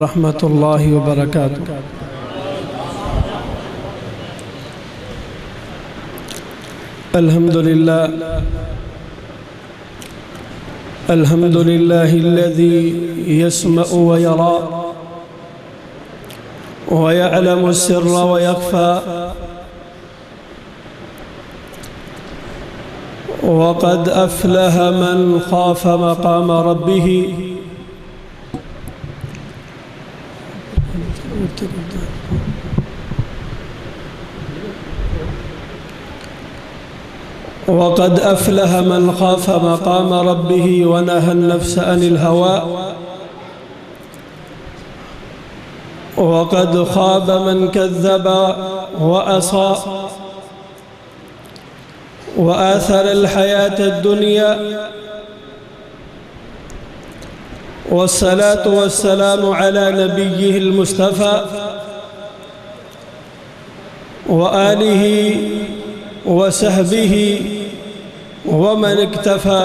रहमतुल्लाहि व बरकातुहू। अल्हम्दुलिल्लाहिल्लज़ी यस्मअु व यरा व यअलमु सिर्रा व यख़फ़ा व क़द अफ़लह मन ख़ाफ़ मक़ाम रब्बिह वक़द अफ़लह मन ख़ाफ़ मक़ाम रब्बिह व नहा नफ्स अनिल हवा वक़द ख़ाब मन कज़्ज़ब व असा व आथर अल हयात दुनिया वस्सलातु वस्सलामु अला नबिय्यिहिल मुस्तफ़ा व आलिहि व सहबिहि व मन इक्तफ़ा।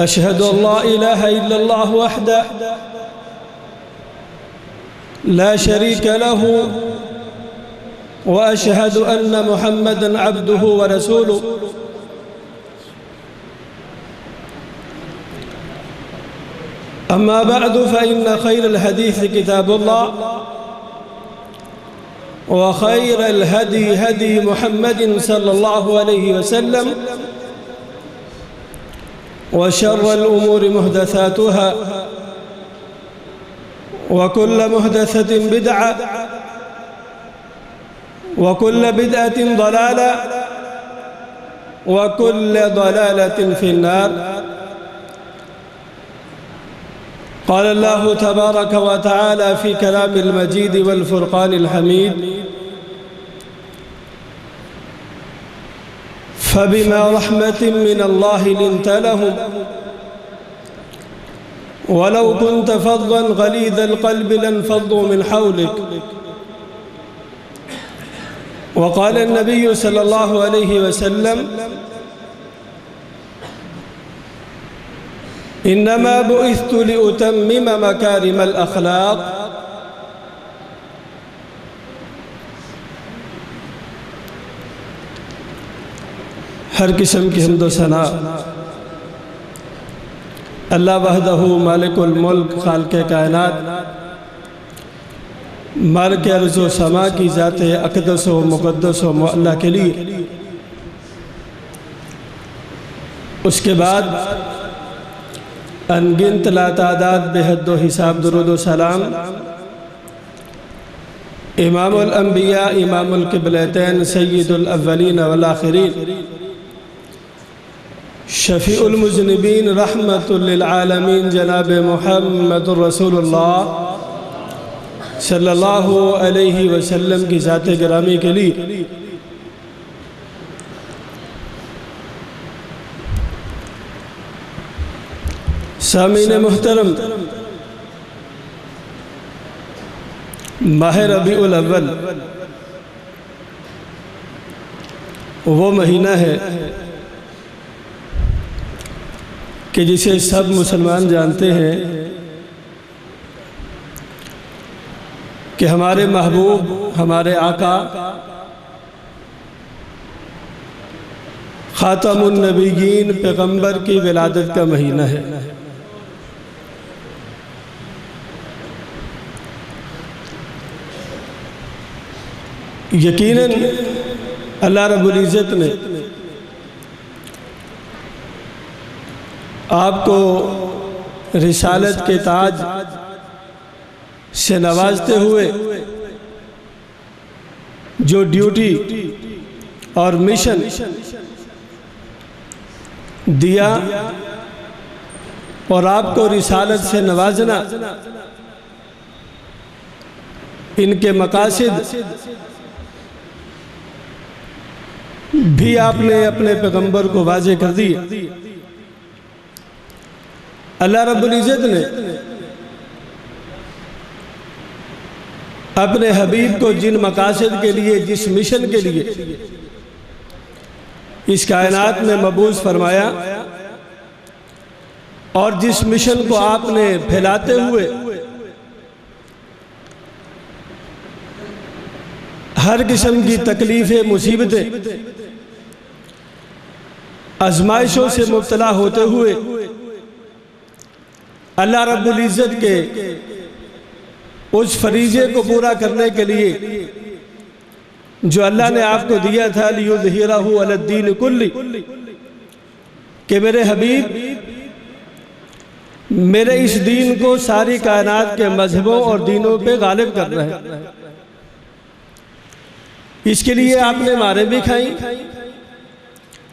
अशहदु अल्ला इलाहा इल्लल्लाह वहदहु ला शरीका लहू व अशहदु अन्न मुहम्मदन अब्दुहु व रसूलुहु। अम्मा बअदु फ़इन्न खैरल हदीस किताबुल्लाह व खैरल हदी हदी मुहम्मदिन सल्लल्लाहु अलैहि वसल्लम व शर्रल उमूरि मुहदसातुहा व कुल्ल मुहदसतिन बिदअ व कुल्ल बिदअतिन दलाला व कुल्ल दलालतिन फिन्नार। क़ाल अल्लाहु तबारक व तआला फ़ी कलामिल मजीद वल फ़ुरक़ानिल हमीद फ़बिमा रहमतिन मिनल्लाहि लिन्त लहुम वलौ कुन्त फ़ज़्ज़न ग़लीज़ल क़ल्बि लन्फ़ज़्ज़ू मिन हौलिक। व क़ाल अन्नबिय्यु सल्लल्लाहु अलैहि वसल्लम इन्नमा बुइस्तु लिउतम्मिम मकारिमल अख़लाक़। हर किस्म की हम्द व सना अल्लाह वहदहू मालिकुल मुल्क खालिक़े कायनात मालिक अर्ज़ व समा की ज़ात अक़दस व मुक़द्दस व मुअल्ला के लिए। उसके बाद अनगिनत लातादाद बेहद व हिसाब दुरूद व सलाम इमामुल अंबिया इमामुल क़िबलतैन सय्यिदुल अव्वलीन वल आखिरीन शफ़ीउल मुज़निबीन रहमतुल लिल आलमीन जनाब मुहम्मदुर रसूलुल्लाह सल्लल्लाहु अलैहि वसल्लम की ज़ात गिरामी के लिए सामीन मुहतरम, माह रबीउल अव्वल वो महीना है कि जिसे सब मुसलमान जानते हैं कि हमारे महबूब हमारे आका ख़ातमुन नबिय्यीन पैगंबर की विलादत का महीना है। यकीनन अल्लाह रब्बुल इज़्ज़त ने आपको रिसालत के ताज से नवाजते हुए जो ड्यूटी और मिशन दिया और आपको रिसालत से नवाजना, इनके मकासिद भी आपने अपने पैगंबर को वाज़े कर दिए। अल्लाह रब्बुल इज़्ज़त ने अपने हबीब को जिन मकासद के लिए जिस मिशन के लिए इस कायनात में मबूस फरमाया और जिस मिशन को आपने फैलाते हुए हर किस्म की तकलीफ़ें, मुसीबतें, आजमाइशों से मुब्तला होते हुए अल्लाह रब्बुल इज़्ज़त के उस फरीज़े को पूरा करने के लिए जो अल्लाह ने आपको दिया था, लियुज़हिरहु अलद्दीन कुल्ली, कि मेरे हबीब मेरे इस दीन को सारी कायनात के मजहबों और दीनों पे गालिब करना है। इसके लिए आपने मारें भी खाई,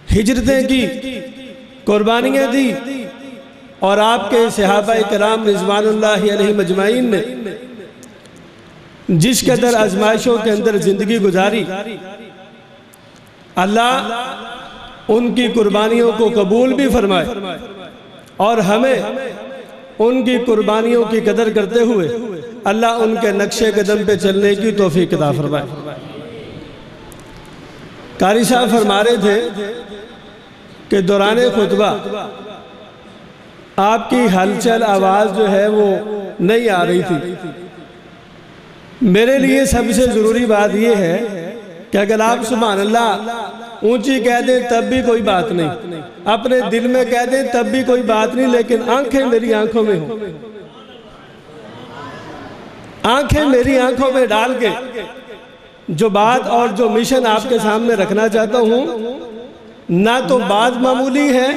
हिजरतें की, कुर्बानियाँ दी, और आपके सहाबाए किराम रिज़वानुल्लाहि अलैहिम अजमाइन ने जिस कदर आजमाइशों के अंदर ज़िंदगी गुजारी, अल्लाह उनकी कुर्बानियों को कबूल भी फरमाए और हमें उनकी कुर्बानियों की कदर करते हुए अल्लाह उनके नक्शे कदम पे चलने की तौफीक अता फरमाए। कारी साहब फरमा रहे थे कि दौरान खुतबा आपकी हलचल आवाज़ जो है वो नहीं आ रही थी। मेरे लिए सबसे ज़रूरी बात यह है कि अगर आप सुभान अल्लाह ऊंची कह दें तब भी कोई बात नहीं, अपने दिल में कह दें तब भी कोई बात नहीं, लेकिन आंखें मेरी आंखों में हो, आंखें मेरी आंखों में डाल के जो बात और जो मिशन आपके सामने रखना चाहता हूँ, ना तो बात मामूली है,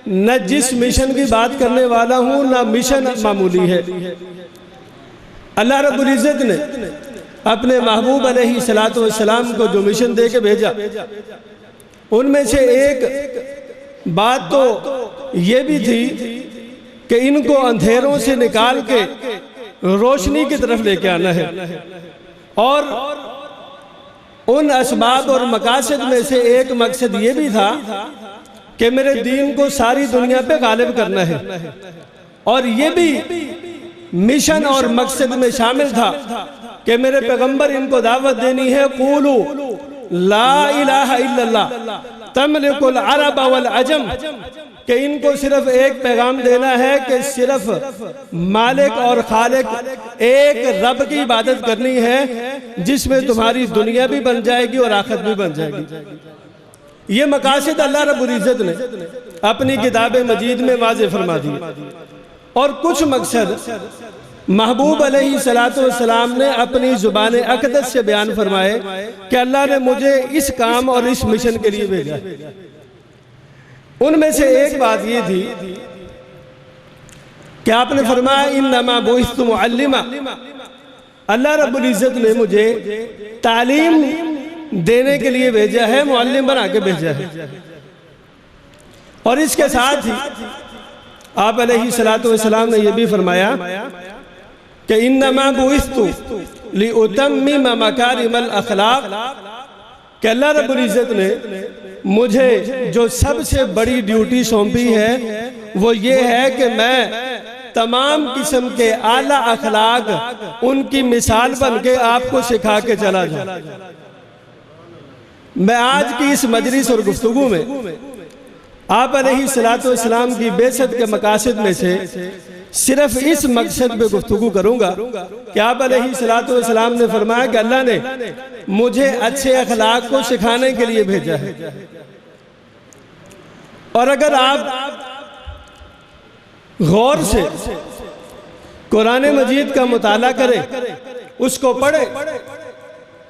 न जिस मिशन की बात करने वाला हूँ ना मिशन मामूली है। अल्लाह रब्बुल इज़्ज़त ने अपने महबूब अलैहिस्सलातु वस्सलाम को जो मिशन दे के भेजा, उनमें से एक बात तो ये भी थी कि इनको अंधेरों से निकाल के रोशनी की तरफ लेके आना है, और उन असबाब और मकासद में से एक मकसद ये भी था कि मेरे दीन को सारी दुनिया पे गालिब करना है, और ये भी मिशन और मकसद में शामिल था कि मेरे पैगंबर इनको दावत देनी है, क़ूलू ला इलाहा इल्लल्लाह तमलिकुल अरब वल अजम, कि इनको सिर्फ एक पैगाम देना है कि सिर्फ मालिक और खालिक एक रब की इबादत करनी है, जिसमें तुम्हारी दुनिया भी बन जाएगी और आखिरत भी बन जाएगी। ये मकासद अल्लाह रब्बुल इज़्ज़त ने अपनी किताब मजीद में वाज़े फरमा दिए, और कुछ मकसद महबूब अलैहिस्सलातु वस्सलाम ने अपनी ज़ुबान अक़दस से बयान फरमाए कि अल्लाह ने मुझे इस काम और इस मिशन के लिए भेजा। उनमें से एक बात ये थी कि आपने फरमाया इन्नमा बुइस्तु मुअल्लिमा, अल्लाह रब्बुल इज़्ज़त ने मुझे तालीम देने के लिए भेजा है, मुअल्लिम बना के भेजा है। और इसके साथ ही आप अलैहिस्सलातु वस्सलाम ने यह भी फरमाया कि इन्नमा बुइस्तु लिउतम्मिम मकारिमल अखलाक, कि अल्लाह रब्बुल इज़्ज़त ने मुझे जो सबसे बड़ी ड्यूटी सौंपी है वो ये है कि मैं तमाम किस्म के आला अखलाक उनकी मिसाल बन के आपको सिखा के चला जाऊं। मैं आज की इस मजलिस और गुफ्तगू में आप अलैहिस्सलातु वस्सलाम की बेइज्जत के मकासद में से सिर्फ इस मकसद पे गुफ्तगू करूंगा कि आप अलैहिस्सलातु वस्सलाम ने फरमाया कि अल्लाह ने मुझे अच्छे अखलाक को सिखाने के लिए भेजा है। और अगर आप गौर से कुरान मजीद का मुताला करें, उसको पढ़े,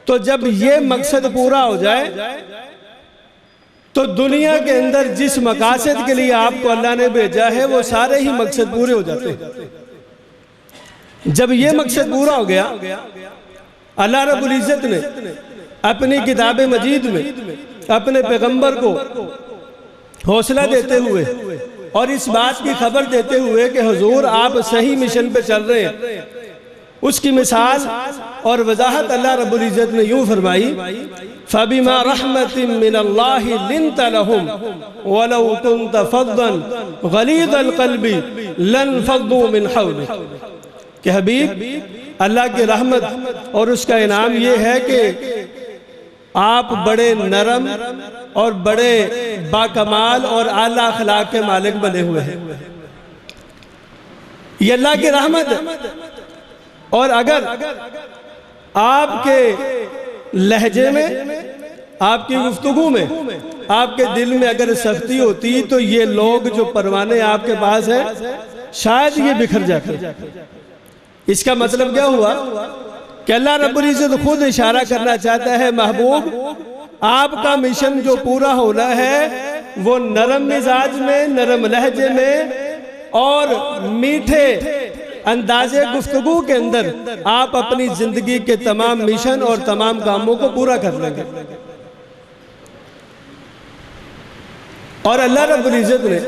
तो जब ये मकसद पूरा हो जाए तो दुनिया के अंदर जिस मकासद के लिए आपको अल्लाह ने भेजा है वो सारे ही मकसद पूरे हो जाते हैं। जब ये मकसद पूरा हो गया, अल्लाह रब्बुल इज़्ज़त ने अपनी किताब मजीद में अपने पैगंबर को हौसला देते हुए और इस बात की खबर देते हुए कि हुजूर आप सही मिशन पे चल रहे हैं, उसकी मिसाल और वजाहत अल्लाह रब्बुल इज़्ज़त ने यूं फरमाई, फबिमा रहमतिन मिनल्लाहि लिन्त लहुम वलौ कुन्त फद्दन गलीज़ल क़ल्बि लनफ़द्दू मिन हौलिक, कि हबीब अल्लाह की रहमत और उसका इनाम ये है कि आप बड़े नरम और बड़े बाकमाल और आला अखलाक के मालिक बने हुए हैं। ये अल्लाह की रहमत है। और अगर आपके लहजे में, आपकी गुफ्तगू में, आपके दिल में अगर सख्ती होती तो ये लोग जो परवाने आपके पास हैं शायद ये बिखर जाते। इसका मतलब क्या हुआ कि अल्लाह रब्बुल इज़्ज़त खुद इशारा करना चाहता है, महबूब आपका मिशन जो पूरा होना है वो नरम मिजाज में, नरम लहजे में और मीठे अंदाजे गुफ्तगू के अंदर आप अपनी जिंदगी के तमाम मिशन और तमाम कामों को पूरा कर लेंगे। और अल्लाह रब्बुल इज़्ज़त ने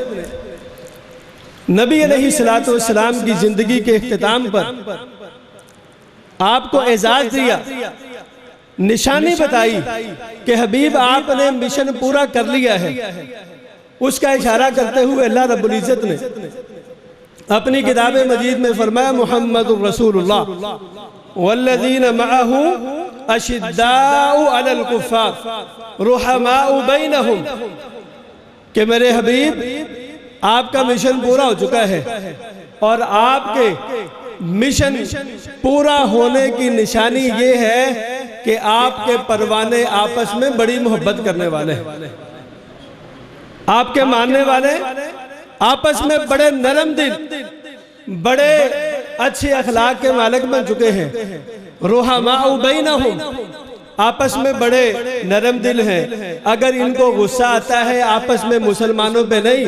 नबी अलैहिस्सलातु वस्सलाम की जिंदगी के इख्तिताम पर आपको एजाज दिया, निशानी बताई कि हबीब आपने मिशन पूरा कर लिया है। उसका इशारा करते हुए अल्लाह रब्बुल इज़्ज़त ने अपनी किताब मजीद में फरमाया, मुहम्मदुर रसूलुल्लाह वल्लज़ीना मअहू अशिद्दाउ अलल कुफ़्फ़ार रुहमाउ बैनहुम, कि मेरे हबीब आपका मिशन पूरा हो चुका है और आपके मिशन पूरा होने की निशानी ये है कि आपके परवाने आपस में बड़ी मोहब्बत करने वाले हैं। आपके मानने वाले आपस में बड़े नरम दिल, बड़े अच्छे अखलाक के मालिक बन चुके हैं। रुहमाउ बैनहुम, आपस में बड़े नरम दिल हैं। अगर इनको गुस्सा आता है आपस में मुसलमानों पे नहीं,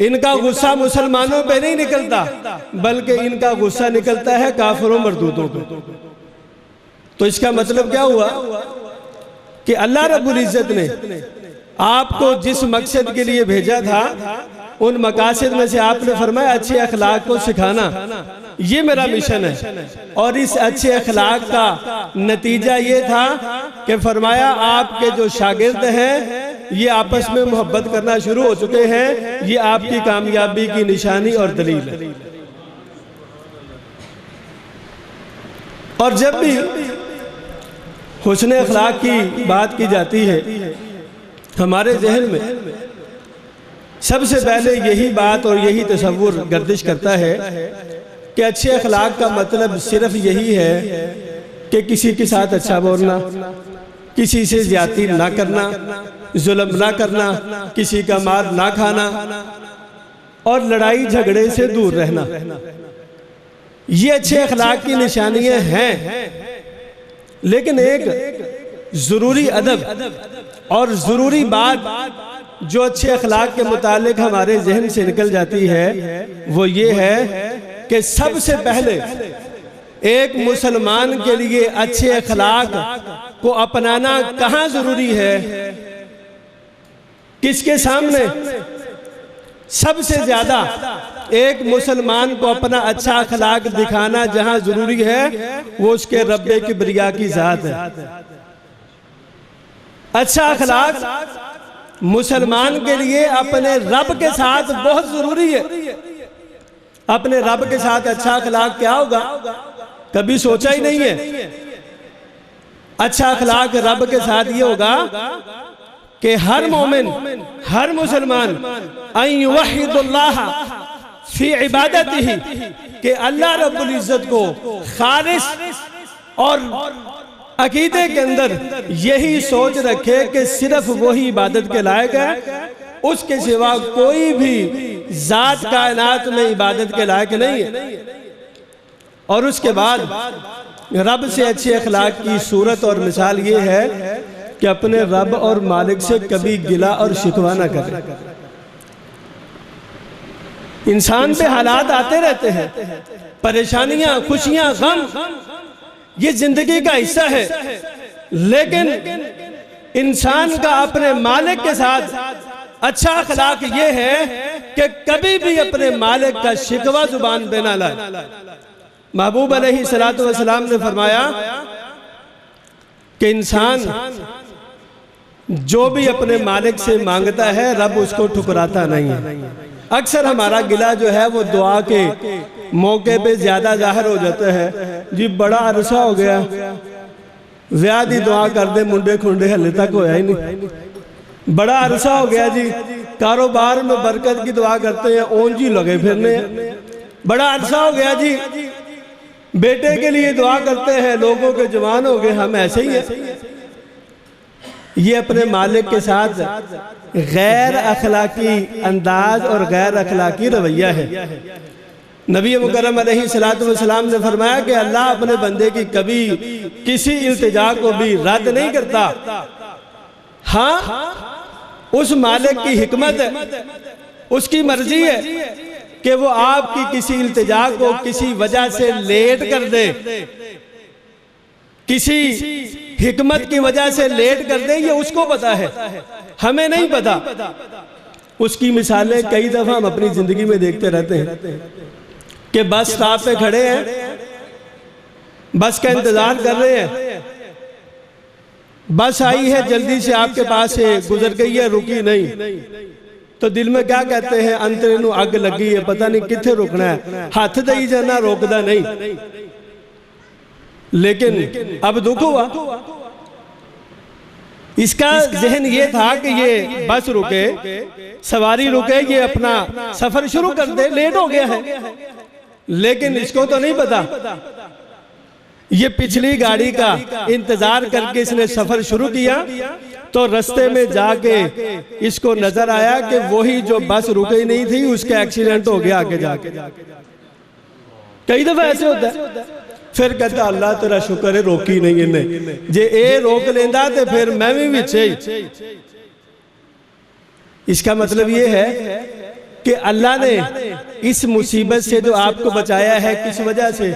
इनका गुस्सा मुसलमानों पे नहीं निकलता बल्कि इनका गुस्सा निकलता है काफिरों मरदूदों पे। तो इसका मतलब क्या हुआ कि अल्लाह रब्बुल इज़्ज़त ने आपको जिस मकसद के लिए भेजा था उन मकासद में से आपने फरमाया अच्छे अखलाक को सिखाना, ये मेरा मिशन है। और इस अच्छे अखलाक का नतीजा ये था कि फरमाया आपके जो शागिर्द हैं ये आपस में मोहब्बत करना शुरू हो चुके हैं। ये आपकी कामयाबी की निशानी और दलील है। और जब भी हुस्न अखलाक की बात की जाती है हमारे जहन में सबसे पहले यही बात और यही तसव्वुर गर्दिश करता है कि अच्छे अखलाक का मतलब सिर्फ यही है कि किसी के साथ अच्छा बोलना, किसी से ज्यादती ना करना, जुल्म ना करना, किसी का मार ना खाना और लड़ाई झगड़े से दूर रहना। ये अच्छे अखलाक की निशानियां हैं। लेकिन एक जरूरी अदब और जरूरी बात जो अच्छे अखलाक के मुतालिक हमारे जहन से निकल जाती है वो ये है कि सबसे पहले एक मुसलमान के लिए अच्छे अखलाक को अपनाना कहाँ जरूरी है, किसके सामने सबसे ज्यादा एक मुसलमान को अपना अच्छा अखलाक दिखाना जहां जरूरी है वो उसके रब्बे की किब्रिया की जात है। अच्छा अखलाक मुसलमान के लिए अपने रब के साथ बहुत जरूरी है। अपने रब के साथ अच्छा अखलाक क्या होगा कभी सोचा ही नहीं है। अच्छा अखलाक रब के साथ ये होगा कि हर मोमिन, हर मुसलमान अय्युवहिदुल्लाह फी इबादतिही, कि अल्लाह रब्बुल इज़्ज़त को खालिस और अकीदे के अंदर यही सोच रखे कि सिर्फ वही इबादत के लायक है, उसके सिवा कोई भी जात कायनात में इबादत के लायक नहीं है। और उसके बाद रब से अच्छे अखलाक की सूरत और मिसाल ये है कि अपने रब और मालिक से कभी गिला और शिकवा ना करें। इंसान पे हालात आते रहते हैं, परेशानियां, खुशियां, गम, ये जिंदगी का हिस्सा है। लेकिन इंसान का अपने मालिक के साथ अच्छा अखलाक ये है कि कभी भी अपने मालिक का शिकवा जुबान पे ना लाए। महबूब अलैहिस्सलातु वस्सलाम ने फरमाया कि इंसान जो भी अपने मालिक से मांगता है रब उसको ठुकराता नहीं है। अक्सर हमारा गिला जो है वो दुआ के मौके पे ज्यादा जाहिर हो जाता है। जी बड़ा अरसा हो गया, व्याह दी दुआ कर दे, मुंडे खुंडे हले तक होया ही नहीं। बड़ा अरसा हो गया जी, कारोबार में बरकत की दुआ करते हैं, ओंज ही लगे फिरने। बड़ा अरसा हो गया जी, बेटे के लिए दुआ करते हैं, लोगों के जवान हो गए, हम ऐसे ही हैं। ये अपने मालिक के साथ गैर अखलाकी अंदाज और गैर अखलाकी रवैया है। नबी मुकर्रम अलैहिस्सलातु वस्सलाम ने फरमाया कि अल्लाह अपने बंदे की कभी किसी इल्तिजा को भी रद्द नहीं करता। हाँ, उस मालिक की हिकमत है, उसकी मर्जी है कि वो आपकी किसी इल्तिजा को किसी वजह से लेट कर दे, किसी हिकमत की वजह से लेट कर दे, ये उसको पता है, हमें नहीं पता। उसकी मिसालें कई दफा हम अपनी जिंदगी में देखते रहते हैं कि बस स्टॉप पे खड़े हैं, बस का इंतजार कर रहे हैं, बस आई है जल्दी से आपके पास से गुजर गई है, रुकी नहीं, तो दिल में क्या कहते हैं, अंतरे नू अग लगी है, पता नहीं किथे रुकना है, हाथ दई जाना रोकदा नहीं। लेकिन अब दुख हुआ, इसका जहन ये था कि ये बस रुके, सवारी रुके, ये अपना सफर शुरू कर दे, लेट हो गया है। लेकिन इसको तो नहीं पता, ये पिछली गाड़ी का इंतजार करके इसने सफर शुरू किया, तो रास्ते में जाके इसको नजर आया कि वही जो बस रुकी नहीं थी उसका एक्सीडेंट हो गया आगे जाके। कई दफा ऐसे होता है। फिर कहता अल्लाह तेरा शुक्र है रोकी नहीं इन्हें, जे ए रोक लेंदा तो फिर मैं भी विच। इसका मतलब ये है कि अल्लाह ने इस मुसीबत से जो आपको बचाया है, किस वजह से?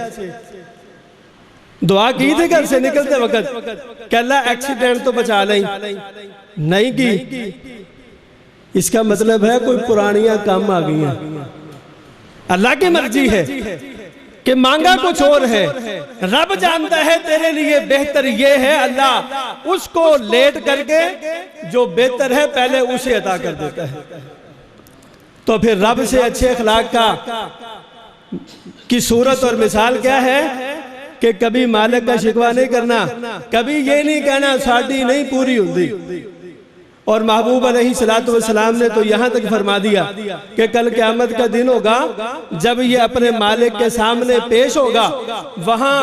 दुआ की थी घर से निकलते वक्त कि अल्लाह एक्सीडेंट तो बचा नहीं की। इसका मतलब है कोई पुरानियां काम आ गई हैं। अल्लाह की मर्जी है कि मांगा कुछ और है, रब जानता है तेरे लिए बेहतर ये है, अल्लाह उसको लेट करके जो बेहतर है पहले उसे अता कर देता है। तो फिर रब से अच्छे अखलाक की सूरत और मिसाल क्या है कि कभी मालिक का शिकवा नहीं करना, कभी ये नहीं कहना साड़ी नहीं पूरी होती। और महबूब अलैहिस्सलातु वस्सलाम ने तो यहाँ तक फरमा दिया कि कल क़यामत का दिन होगा, जब ये अपने मालिक के सामने पेश होगा, वहाँ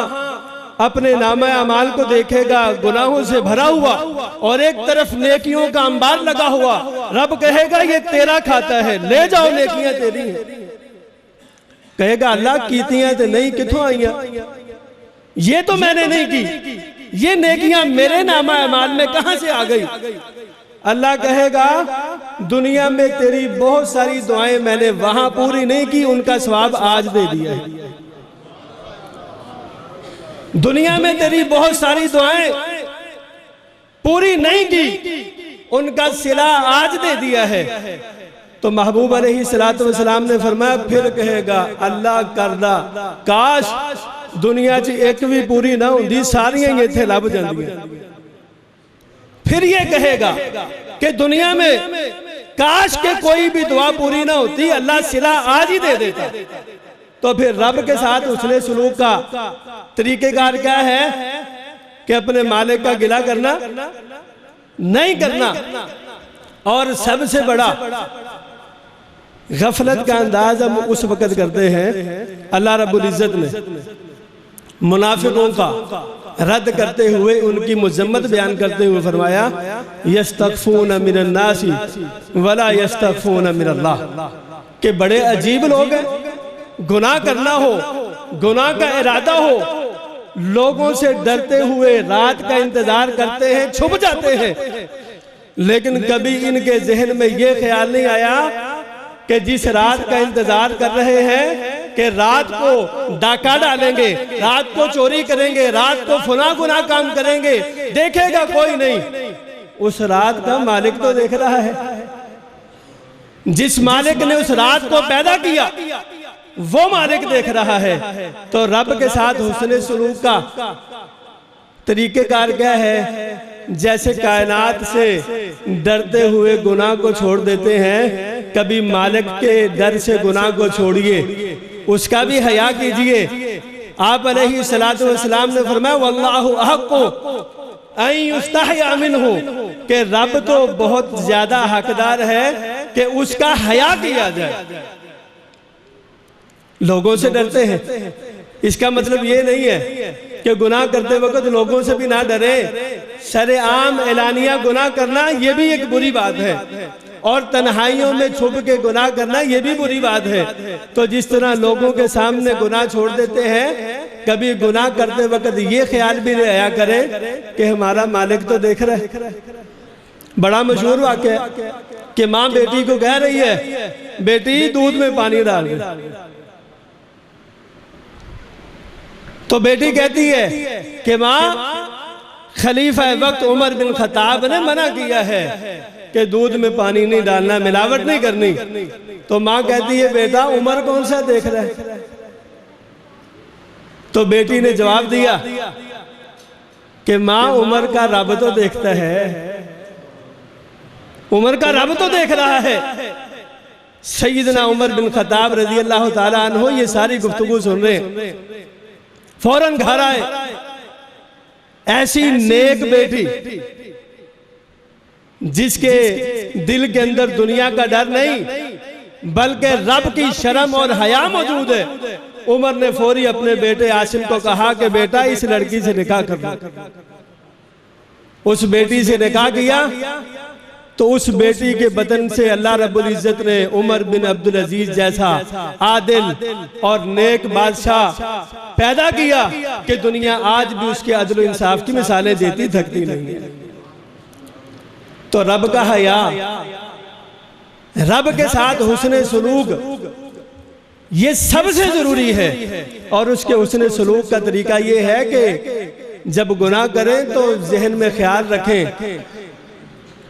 अपने नामा अमाल को देखेगा गुनाहों से भरा हुआ और एक तरफ नेकियों का अंबार लगा हुआ। रब कहेगा ये तेरा खाता है, ले जाओ नेकियां तेरी हैं। कहेगा अल्लाह कीतियां तो नहीं किथों आईयां, ये तो मैंने नहीं की, ये नेकियां मेरे नामा अमाल में कहां से आ गई? अल्लाह कहेगा दुनिया में तेरी बहुत सारी दुआएं मैंने वहां पूरी नहीं की, उनका सवाब आज दे दिया है। दुनिया में तेरी बहुत सारी दुआएं पूरी नहीं की, उनका सिला आज दे दिया है। तो महबूब अलैहिस्सलातु वस्सलाम ने फरमाया फिर कहेगा अल्लाह करदा काश दुनिया च एक भी पूरी ना होंदी, सारियां ही इत्थे लभ जांदियां। फिर ये कहेगा कि दुनिया में काश के कोई भी दुआ पूरी ना होती, अल्लाह सिला आज ही दे देता। तो फिर रब के साथ उसने सलूक का तरीकेकार क्या है कि अपने मालिक का गिला करना नहीं करना। और सबसे बड़ा गफलत का अंदाज हम उस वक्त करते हैं, अल्लाह रब्बुल इज्जत ने मुनाफिकों का रद्द करते हुए उनकी मुजम्मत बयान करते हुए फरमाया यस्तगफून मिनन नासी वला यस्तगफून मिनल्लाह, के बड़े अजीब लोग हैं। गुनाह करना हो, गुनाह का इरादा हो, लोगों से डरते हुए रात का इंतजार करते हैं, छुप जाते हैं, लेकिन कभी इनके जहन में यह ख्याल नहीं आया कि जिस रात का इंतजार कर रहे हैं कि रात को डाका डालेंगे, रात को चोरी करेंगे, रात को फुना गुना काम करेंगे, देखेगा कोई नहीं, उस रात का मालिक तो देख रहा है। जिस मालिक ने उस रात को पैदा किया वो मालिक देख रहा है। तो रब के साथ हुस्न सलूक का तरीकेकार क्या है? जैसे कायनात से डरते हुए गुनाह को छोड़ देते हैं, कभी मालिक के डर से गुनाह को छोड़िए, उसका भी हया कीजिए। आप अलैहिस्सलातु वस्सलाम ने फरमाया वल्लाहु अहक्कु अन युस्तहया मिन्हु, कि रब तो बहुत ज्यादा हकदार है कि उसका हया किया जाए। लोगों से डरते हैं। इसका मतलब ये नहीं है कि गुनाह करते वक्त लोगों से भी ना डरे। शरेआम एलानिया गुनाह करना ये भी एक बुरी बात है, और तन्हाइयों में छुप के गुनाह करना ये भी बुरी बात है। तो जिस तरह लोगों के सामने गुनाह छोड़ देते हैं, कभी गुनाह करते वक्त ये ख्याल भी आया करें कि हमारा मालिक तो देख रहा है। बड़ा मशहूर वाक़या कि माँ बेटी को कह रही है, बेटी दूध में पानी डाल दे। तो बेटी कहती है कि माँ, खलीफा वक्त उमर बिन खत्ताब ने मना किया है कि दूध में पानी नहीं डालना, मिलावट नहीं करनी। तो माँ कहती है, बेटा उमर कौन सा देख रहा है? तो बेटी ने जवाब दिया कि माँ, उमर का रब तो देखता है, उमर का रब तो देख रहा है। सैयदना उमर बिन खत्ताब रजी अल्लाह ताला अन्हु ये सारी गुफ्तगू सुन रहे हैं, फौरन घर आए। ऐसी नेक बेटी जिसके दिल के अंदर दुनिया का डर नहीं बल्कि रब की शर्म और हया मौजूद है, उमर ने फौरी अपने बेटे आसिम को कहा कि बेटा इस लड़की से निकाह कर दो। उस बेटी से निकाह किया तो उस बेटी के बदन से अल्लाह रब्बुल इज्जत ने उमर बिन अब्दुल अजीज जैसा आदिल और नेक बादशाह पैदा किया कि दुनिया आज भी उसके अदल इंसाफ की मिसालें देती थकती नहीं है। तो रब का हया, रब के साथ हुस्ने सलूक, ये सबसे जरूरी है। और उसके हुस्ने सलूक का तरीका ये है कि जब गुनाह करें तो जहन में ख्याल रखें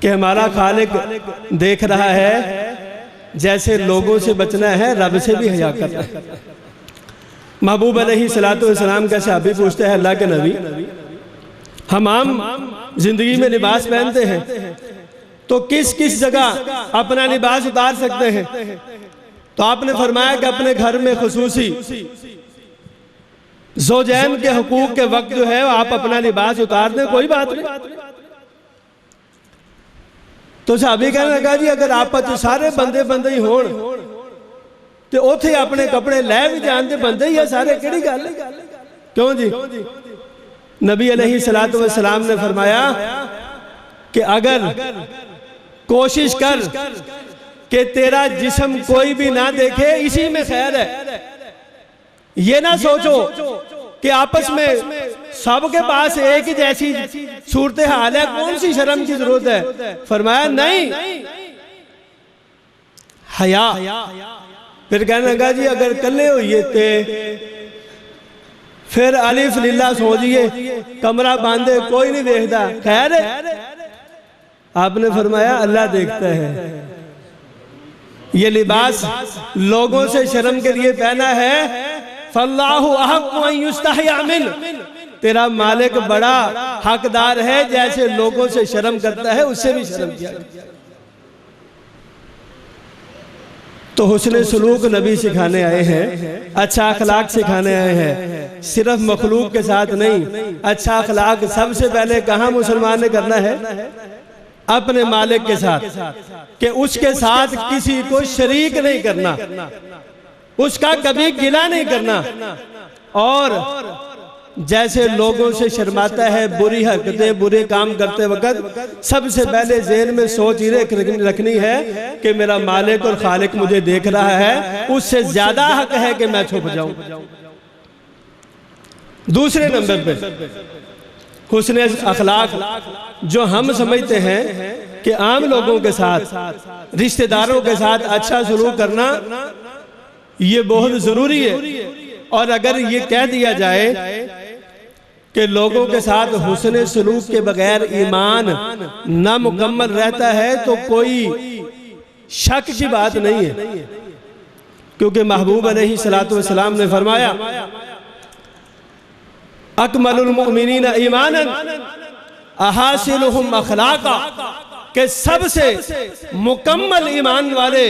कि हमारा खालिक देख रहा है। जैसे लोगों से बचना है, रब से भी हया करना है। महबूब अलैहिस्सलातु वस्सलाम का सहाबी पूछते हैं, अल्लाह के नबी, हम आम जिंदगी में लिबास पहनते हैं, तो किस किस जगह अपना लिबास उतार सकते हैं? तो आपने फरमाया कि अपने घर में खुसूसी ज़ौजैन के हुकूक के वक्त जो है आप अपना लिबास उतार दें, कोई बात नहीं। तो सहाबी कहने लगा, जी अगर आप सारे बंदे बंदे ही होण ते उथे अपने कपड़े लै भी जान दे बंदे ही है सारे, केड़ी गल है? क्यों जी? नबी अलैहिस्सलातु वस्सलाम ने फरमाया कि अगर कोशिश कर कि तेरा जिस्म कोई भी ना देखे, इसी में खैर है। ये ना सोचो कि आपस में सबके पास एक ही जैसी सूरत हाल है, कौन सी शर्म की जरूरत है? फरमाया नहीं, हया। फिर कहने लगा, जी अगर कल्ले होइए ते फिर अलिफ लीला सोचिए, कमरा बांधे कोई नहीं देखता, खैर है? आपने फरमाया अल्लाह देखता है। ये लिबास लोगों से शर्म के लिए पहना है। फल्लाहु अहक्कु अन युस्तहया मिन, तेरा मालिक बड़ा हकदार है जैसे लोगों से शर्म करता है उससे भी शर्म किया। तो हुस्ने सलूक नबी सिखाने आए हैं, अच्छा अखलाक सिखाने आए हैं, सिर्फ मखलूक के साथ नहीं। अच्छा अखलाक सबसे पहले कहाँ मुसलमान ने करना है? अपने मालिक के साथ, कि उसके साथ किसी को शरीक नहीं करना, उसका कभी गिला नहीं करना। और जैसे लोगों से शर्माता है, बुरी हरकतें बुरे काम करते वक्त सबसे पहले ज़हन में सोच ये रखनी है कि मेरा मालिक और खालिक मुझे देख रहा है, उससे ज्यादा हक है कि मैं छुप जाऊं। दूसरे नंबर पे हुस्ने अखलाक, जो हम समझते हैं कि आम लोगों के साथ, रिश्तेदारों के साथ अच्छा सलूक करना ये बहुत जरूरी है। और अगर ये कह दिया जाए कि लोगों के साथ हुस्ने सलूक के बगैर ईमान नामुकम्मल रहता है तो कोई शक की बात नहीं है, क्योंकि महबूब अलैहिस्सलातु वस्सलाम ने फरमाया अकमलुल मुमिनीना ईमानन अहासिनुहुम अखलाका, कि सबसे मुकम्मल ईमान वाले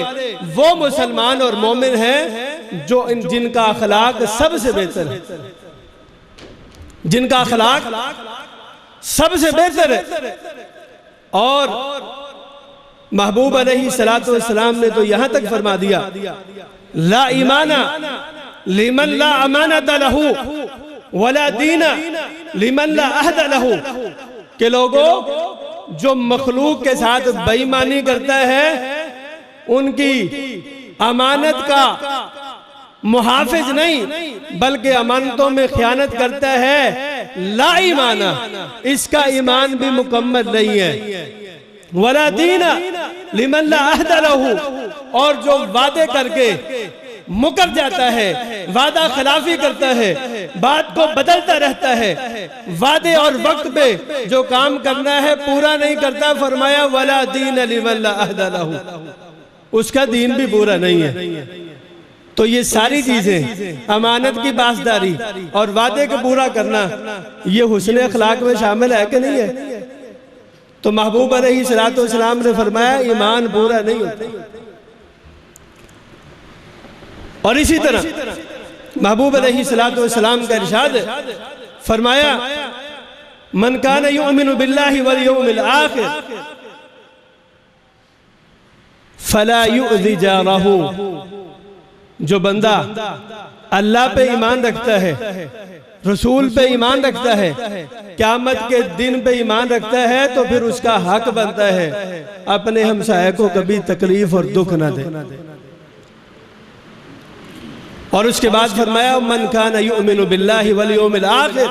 वो मुसलमान और मोमिन हैं जो जिनका अखलाक सबसे बेहतर है, जिनका अखलाक सबसे बेहतर है। और महबूब अलैहिस्सलातु वस्सलाम ने तो यहां तक फरमा दिया ला ईमाना लिमन ला अमानत लहू वला दीन लिमन ला अहद लहू, के लोगों जो मखलूक के साथ बेईमानी करता है उनकी अमानत का मुहाफिज नहीं बल्कि अमानतों में खयानत करता है, ला ईमाना, इसका ईमान भी मुकम्मल नहीं है। वला दीना लिमन ला अहद लहू, और जो वादे करके मुकर जाता है, वादा खिलाफी करता है, बात को बदलता रहता है, वादे और वक्त पे जो काम करना है पूरा नहीं करता, फरमाया वला दीन लिमन ला अहद लहू, उसका दीन भी पूरा नहीं है। तो ये सारी चीजें, अमानत की पासदारी और वादे को पूरा करना, ये हुस्न अखलाक में शामिल है कि नहीं है? तो महबूब अलैहिस्सलातु वस्सलाम ने फरमाया ईमान पूरा नहीं होता। और इसी तरह महबूब अलैहिस्सलातु वस्सलाम का इरशाद है, फरमाया मन कान युमिनु बिल्लाहि वल यौमिल आखिर फला युज़ि जारहू, जो बंदा अल्लाह पे ईमान रखता है, रसूल पे ईमान रखता है, क़यामत के दिन पे ईमान रखता है, तो फिर उसका हक बनता है अपने हमसाये को कभी तकलीफ और दुख ना दे। और उसके बाद फरमाया मन कान युमिनु बिल्लाहि वल यौमिल आखिर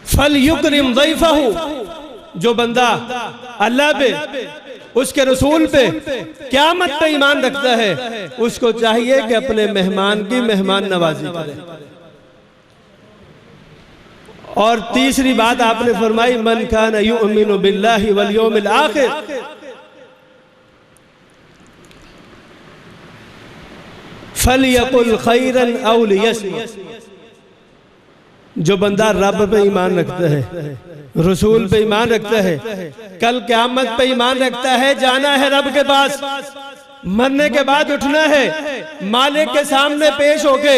फलयुकरिम ज़ैफ़हू, जो बंदा अल्लाह पे, उसके रसूल पे, क़यामत पे ईमान रखता है, उसको चाहिए कि अपने मेहमान की मेहमान नवाजी करे। और तीसरी बात आपने फरमाई मन कान युमिनु बिल्लाहि वल यौमिल आखिर फलयकुल खैरन औ लियस्मुत, जो बंदा रब पे ईमान रखता है, रसूल पे ईमान रखता है, कल क़यामत पे ईमान रखता है, जाना है रब के पास, मरने के बाद उठना है, मालिक के सामने पेश होके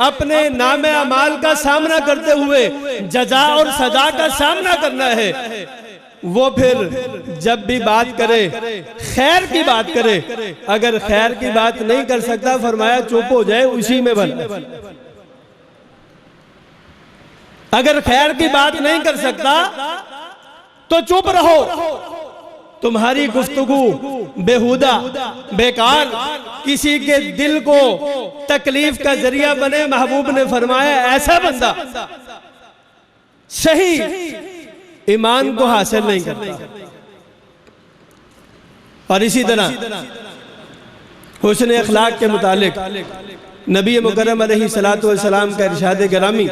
अपने नामे अमाल का सामना करते हुए जजा और सजा का सामना करना है, वो फिर जब भी बात करे खैर की बात करे, अगर खैर की बात नहीं कर सकता फरमाया चुप हो जाए, उसी में भला। अगर खैर की बात नहीं कर सकता तो चुप रहो, तुम्हारी गुफ्तगू बेहुदा बेकार किसी के दिल को तकलीफ का जरिया बने। महबूब ने फरमाया ऐसा बंदा सही ईमान को हासिल नहीं करता। और इसी तरह हुस्न अखलाक के मुतालिक नबी मुकर्रम अलैहिस्सलातु वस्सलाम का इरशाद गिरामी,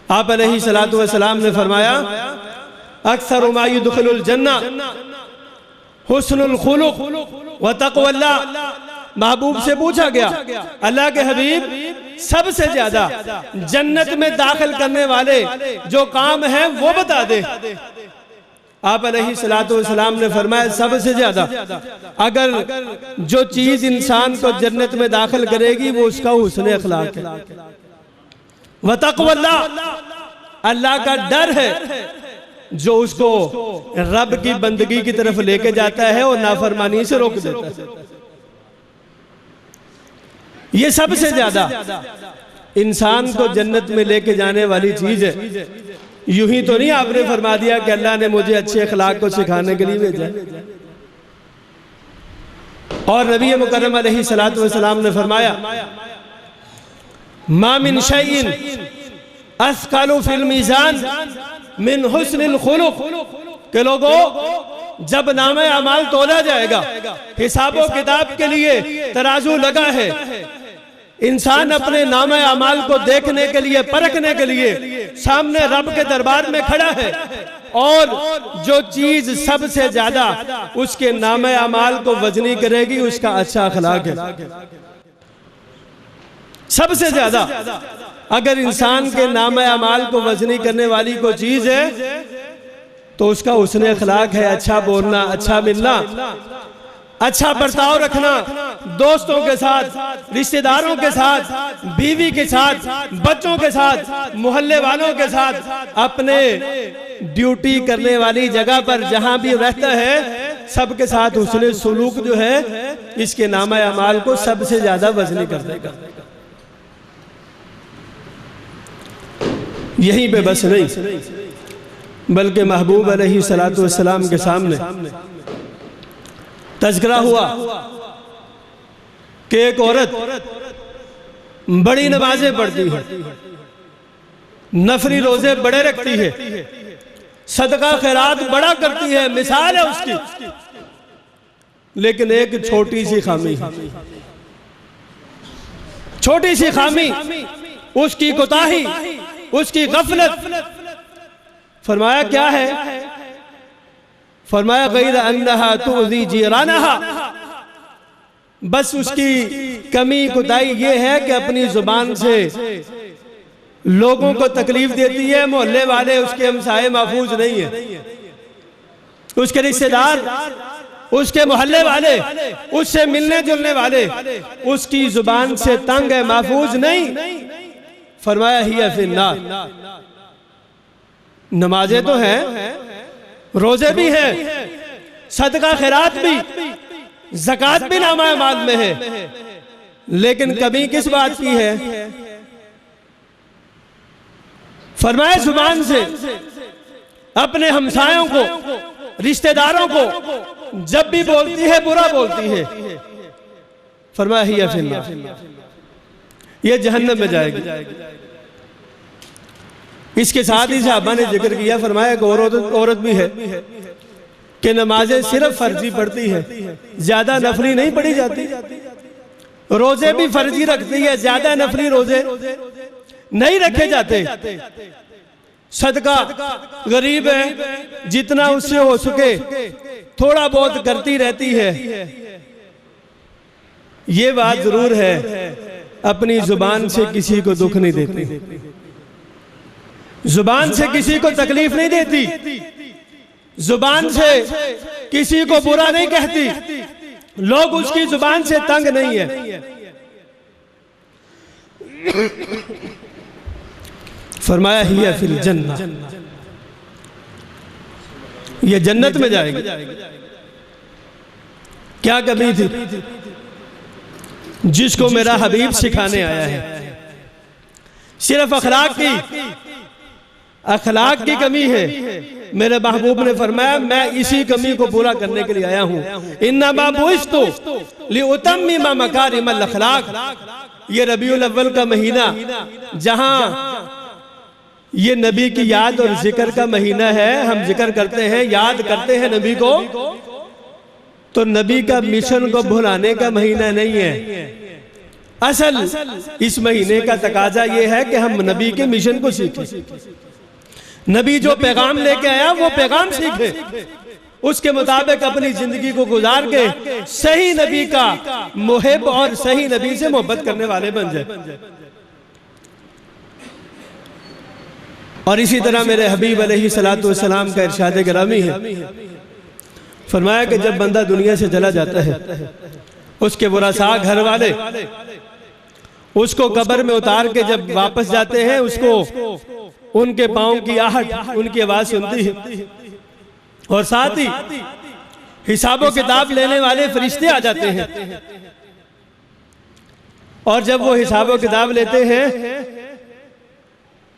आप अलैहिस्सलातु वस्सलाम ने फरमाया अक्सर मा युदखिलुल जन्ना हुस्नुल खुलुक व तक़वल्लाह। महबूब से पूछा गया अल्लाह के हबीब सबसे ज्यादा जन्नत में दाखिल करने वाले जो काम है वो बता दे। आप अलैहिस्सलातु वस्सलाम ने फरमाया सबसे ज्यादा अगर जो चीज इंसान को जन्नत में दाखिल करेगी वो उसका हुस्न अखलाक है। व तक़वल्लाह, अल्लाह का डर है जो उसको रब की बंदगी की तरफ लेके जाता है और नाफरमानी से रोक देता है। ये सबसे ज्यादा इंसान को जन्नत में लेके जाने वाली चीज है। यूं ही तो नहीं आपने फरमा दिया कि अल्लाह ने मुझे अच्छे अखलाक को सिखाने के लिए भेजा। और नबी मुकर्रम अलैहिस्सलातु वस्सलाम ने फरमाया मा मिन शैइन अस्क़लु फिल मीज़ान मिन हुस्निल खुलुक, के लोगों जब नामे अमाल तोला जाएगा, हिसाबो किताब के लिए तराजू लगा है, इंसान अपने नामे अमाल को देखने के लिए परखने के लिए सामने रब के दरबार में खड़ा है, और जो चीज सबसे ज्यादा उसके नामे अमाल को वजनी करेगी उसका अच्छा अखलाक है। सबसे ज्यादा अगर इंसान के नाम अमाल को वजनी करने वाली कोई चीज है तो उसका हुस्न अखलाक है। अच्छा बोलना, अच्छा मिलना, अच्छा बर्ताव रखना, दोस्तों के साथ, रिश्तेदारों के साथ, बीवी के साथ, बच्चों के साथ, मोहल्ले वालों के साथ, अपने ड्यूटी करने वाली जगह पर जहां भी रहता है सबके साथ हुस्न सुलूक जो है इसके नामा अमाल को सबसे ज्यादा वजनी कर देगा। यहीं पे बस नहीं, बल्कि महबूब अलैहिस्सलातु वस्सलाम के सामने तज़किरा हुआ कि एक औरत बड़ी नमाजें पढ़ती है, नफली रोजे बड़े रखती है, सदका खैरात बड़ा करती है, मिसाल है उसकी, लेकिन एक छोटी सी खामी है, छोटी सी खामी, उसकी कोताही, उसकी गफलत। फरमाया क्या है? फरमाया गैर अन्नहा तुज़ी जीरानहा, बस उसकी कमी कोताही ये है कि अपनी जुबान से लोगों को तकलीफ देती है। मोहल्ले वाले, उसके हमसाए महफूज नहीं है, उसके रिश्तेदार, उसके मोहल्ले वाले, उससे मिलने जुलने वाले उसकी जुबान से तंग है, महफूज नहीं। फरमाया हिया फिन्नार, नमाजें तो हैं, रोजे भी हैं, सदका खैरात भी, ज़कात भी नामा अमाल में है, लेकिन कमी किस बात की है? फरमाया जुबान से अपने हमसायों को, रिश्तेदारों को जब भी बोलती है बुरा बोलती है। फरमाया हिया फिन्नार, ये जहन्नम में जाएगी। इसके साथ ही सहाबा ने जिक्र किया, फरमाया एक औरत भी है कि नमाजें सिर्फ फर्जी पढ़ती है, ज्यादा नफली नहीं पढ़ी जाती, रोजे भी फर्जी रखती है, ज्यादा नफली रोजे नहीं रखे जाते, सदका गरीब है जितना उससे हो सके थोड़ा बहुत करती रहती है। ये बात जरूर है, अपनी जुबान से किसी को दुख नहीं देती, जुबान से किसी को तकलीफ नहीं देती, जुबान से किसी को बुरा नहीं कहती, लोग उसकी जुबान से तंग नहीं है। फरमाया हिया फिल जन्नह, ये जन्नत में जाएगी। क्या कमी थी जिसको मेरा हबीब सिखाने आया है? सिर्फ अखलाक की कमी है। मेरे महबूब ने फरमाया मैं इसी कमी को पूरा करने के लिए आया हूँ। इन्नमा बुइस्तु लिउतम्मिमा मकारिमल अखलाक। ये रबीउल अव्वल का महीना, जहां ये नबी की याद और जिक्र का महीना है, हम जिक्र करते हैं, याद करते हैं नबी को, तो नबी का मिशन को भुलाने का महीना नहीं है। असल इस महीने का तकाजा यह है कि हम नबी के मिशन को सीखें, नबी जो पैगाम लेके आया वो पैगाम सीखे, उसके मुताबिक अपनी जिंदगी को गुजार के सही नबी का मुहिब और सही नबी से मोहब्बत करने वाले बन जाए। और इसी तरह मेरे हबीब अलैहिस्सलातु वस्सलाम का इरशाद गिरामी है, फरमाया कि जब बंदा दुनिया से चला जाता है, उसके वरासा घर वाले उसको कब्र में उतार के जब वापस जाते हैं, उसको उनके पांव की आहट, उनकी आवाज सुनती है, और साथ ही हिसाबो किताब लेने वाले फरिश्ते आ जाते हैं। और जब वो हिसाबो किताब लेते हैं,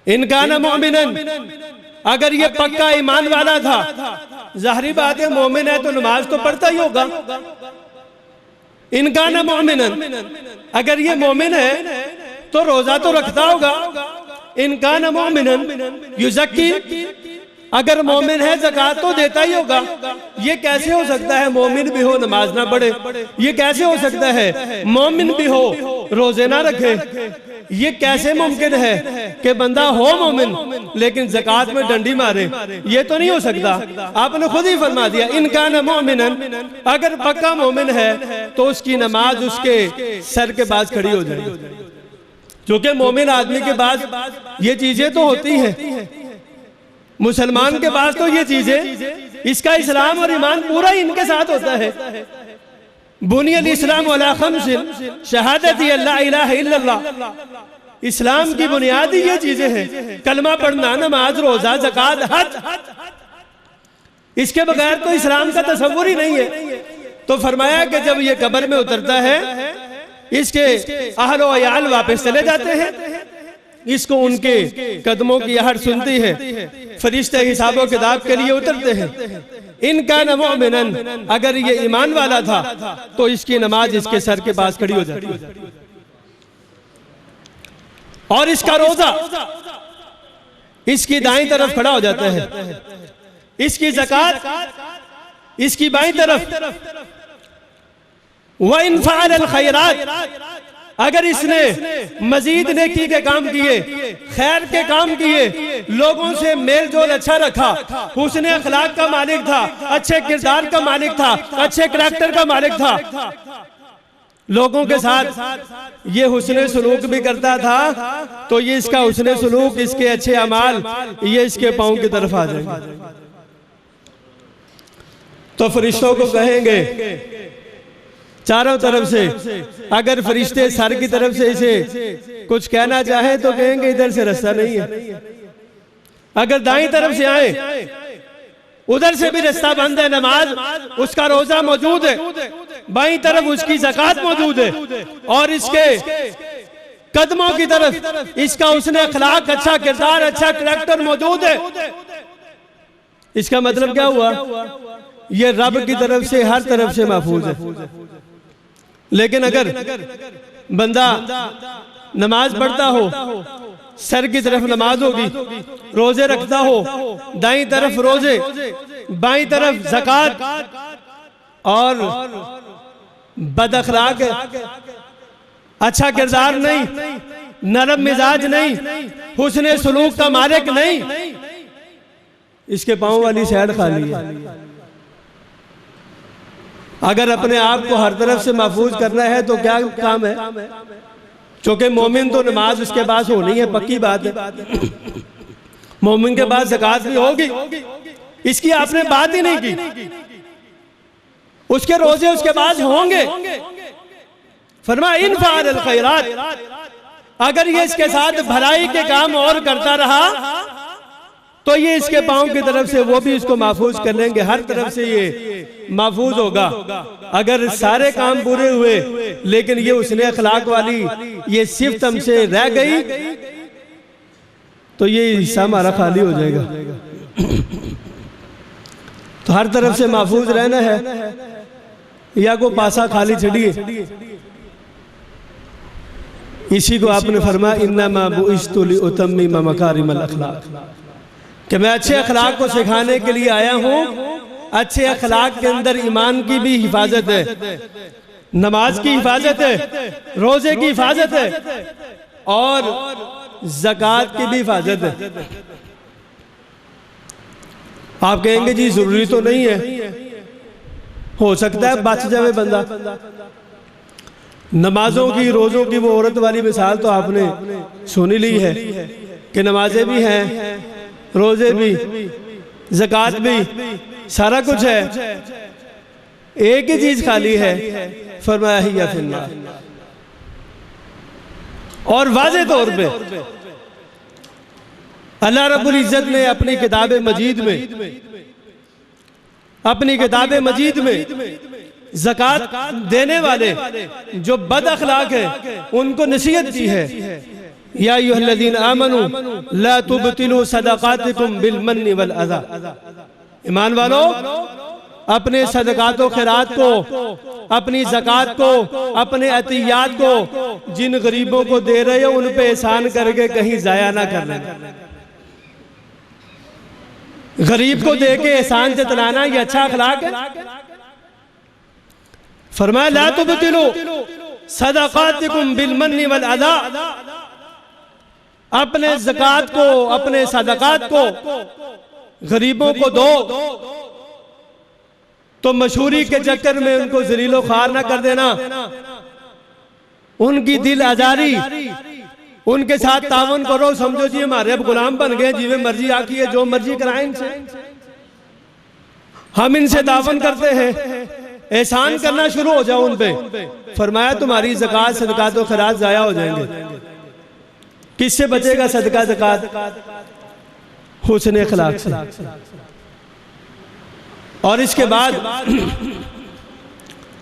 इनका न मोमिनन, अगर ये पक्का ईमान वाला था, जाहिर बात है मोमिन है तो नमाज तो पढ़ता ही होगा। इनका न मोमिनन, अगर ये मोमिन है तो रोजा तो रखता होगा। इनका न मोमिनन युज़क्की, अगर मोमिन है ज़कात तो देता ही होगा। ये कैसे हो सकता है मोमिन भी हो नमाज ना पढ़े? ये कैसे हो सकता है मोमिन भी हो रोजे ना रखे? ये कैसे मुमकिन है कि बंदा हो मोमिन लेकिन ज़कात में डंडी मारे? ये तो नहीं हो सकता। आपने खुद ही फरमा दिया, इनका न मोमिनन, अगर पक्का मोमिन है तो उसकी नमाज उसके सर के पास खड़ी हो जाएगी, क्योंकि मोमिन आदमी के पास ये चीजें तो होती हैं, मुसलमान के पास तो ये चीजें, इसका इस्लाम और ईमान पूरा इनके साथ होता है। बुनियल इस्लाम अला खम्सिन शहादती अल्ला इलाहा इल्लल्लाह, इस्लाम की बुनियादी ये चीजें हैं, कलमा पढ़ना, नमाज, रोजा, ज़कात, हज। इसके बगैर तो इस्लाम का तसव्वुर ही नहीं है। तो फरमाया कि जब ये कब्र में उतरता है, इसके अहल व अयाल वापस चले जाते हैं, इसको उनके कदमों की आहट सुनती है, फरिश्ते हिसाबो किताब के लिए उतरते हैं। इनका न मोमिनन, अगर ये ईमान वाला था तो इसकी नमाज इसके सर के पास खड़ी हो जाती है, और इसका रोजा इसकी दाईं तरफ खड़ा हो जाता है, इसकी ज़कात इसकी बाईं तरफ। व इन फ़अल अल खैरात, अगर इसने मजीद नेकी के काम किए, खैर के काम किए, लोगों से मेल जोल अच्छा रखा, हुस्न अखलाक का मालिक था, अच्छे किरदार का मालिक था, अच्छे करैक्टर का मालिक था, लोगों के साथ ये हुस्न सलूक भी करता था, तो ये इसका हुस्न सलूक, इसके अच्छे अमाल ये इसके पांव की तरफ आ जाएंगे। तो फरिश्तों को कहेंगे चारों तरफ से, अगर फरिश्ते सर की तरफ से इसे कुछ कहना चाहे तो कहेंगे इधर से रास्ता नहीं है। अगर दाईं तरफ से आए, उधर से भी रास्ता बंद है, नमाज उसका रोजा मौजूद है, बाईं तरफ उसकी ज़कात मौजूद है, और इसके कदमों की तरफ इसका उसने अखलाक, अच्छा किरदार, अच्छा करैक्टर मौजूद है। इसका मतलब क्या हुआ? ये रब की तरफ से हर तरफ से महफूज है। लेकिन अगर बंदा नमाज पढ़ता हो, सर की तरफ नमाज होगी, रोजे रखता हो, दाईं तरफ रोजे, बाईं तरफ ज़कात, और बदअखलाक है, अच्छा किरदार नहीं, नरम मिजाज नहीं, हुस्न सलूक का मालिक नहीं, इसके पांव वाली साइड खाली है। अगर अपने आप को हर तरफ से महफूज करना है तो क्या काम है? क्योंकि मोमिन तो नमाज उसके पास होनी है, पक्की बात है। मोमिन के पास ज़कात भी होगी, इसकी आपने बात ही नहीं की। उसके रोजे उसके पास होंगे। फरमाया इन फ़अल अल खैरात, अगर ये इसके साथ भलाई के काम और करता रहा तो ये इसके पांव की तरफ से वो भी इसको महफूज कर लेंगे, हर तरफ से ये महफूज होगा। अगर सारे काम पूरे हुए लेकिन ये उसने अखलाक वाली ये सिफ्त हमसे रह गई तो ये हिस्सा हमारा खाली हो जाएगा। तो हर तरफ से महफूज रहना है, या को पासा खाली छड़िए। इसी को आपने फरमाया इन्नमा बुइस्तु लिउतम्मिम मकारिमल अखलाक, कि मैं अच्छे अखलाक को सिखाने के लिए आया हूँ। अच्छे अखलाक के अंदर ईमान की भी हिफाजत है, नमाज की हिफाजत है, रोजे की हिफाजत है, और ज़कात की भी हिफाजत है। आप कहेंगे जी जरूरी तो नहीं है, हो सकता है बच जाए बंदा। नमाजों की, रोजों की वो औरत वाली मिसाल तो आपने सुनी ली है कि नमाजें भी हैं, रोजे भी, ज़कात भी, सारा कुछ है, एक ही चीज खाली है, फरमाया हिया फिन्नार। और वाज़े तौर पे अल्लाह रब्बुल इज्जत ने अपनी किताब मजीद में ज़कात देने वाले जो बद अखलाक है उनको नसीहत की है, या अय्युहल्लज़ीना आमनू ला तुबतिलू सदक़ातिकुम बिलमन्नि वल अज़ा। ईमान वालों, अपने सदक़ात व खैरात को, अपनी ज़कात को, अपने अतियात को जिन गरीबों को दे रहे हो उन पे एहसान करके कहीं ज़ाया ना कर लेना। गरीब को दे के एहसान जतलाना ये अच्छा अखलाक है? फरमाया ला तुबतिलू सदक़ातिकुम बिलमन्नि वल अज़ा, अपने ज़कात को, अपने सदक़ात को गरीबों को दो, तो मशहूरी के चक्कर में उनको ज़लीलो ख़ार ना कर देना, उनकी दिल आजारी, उनके साथ तावन करो, समझो जी हमारे अब गुलाम बन गए, जिन्हें मर्जी आखिए, जो मर्जी कराएं इनसे, हम इनसे तावन करते हैं, एहसान करना शुरू हो जाओ उन पे। फरमाया तुम्हारी ज़कात, सदक़ात व खैरात ज़ाया हो जाएंगे। किससे बचेगा सदका ज़कात? हुस्न अखलाक से। और इसके बाद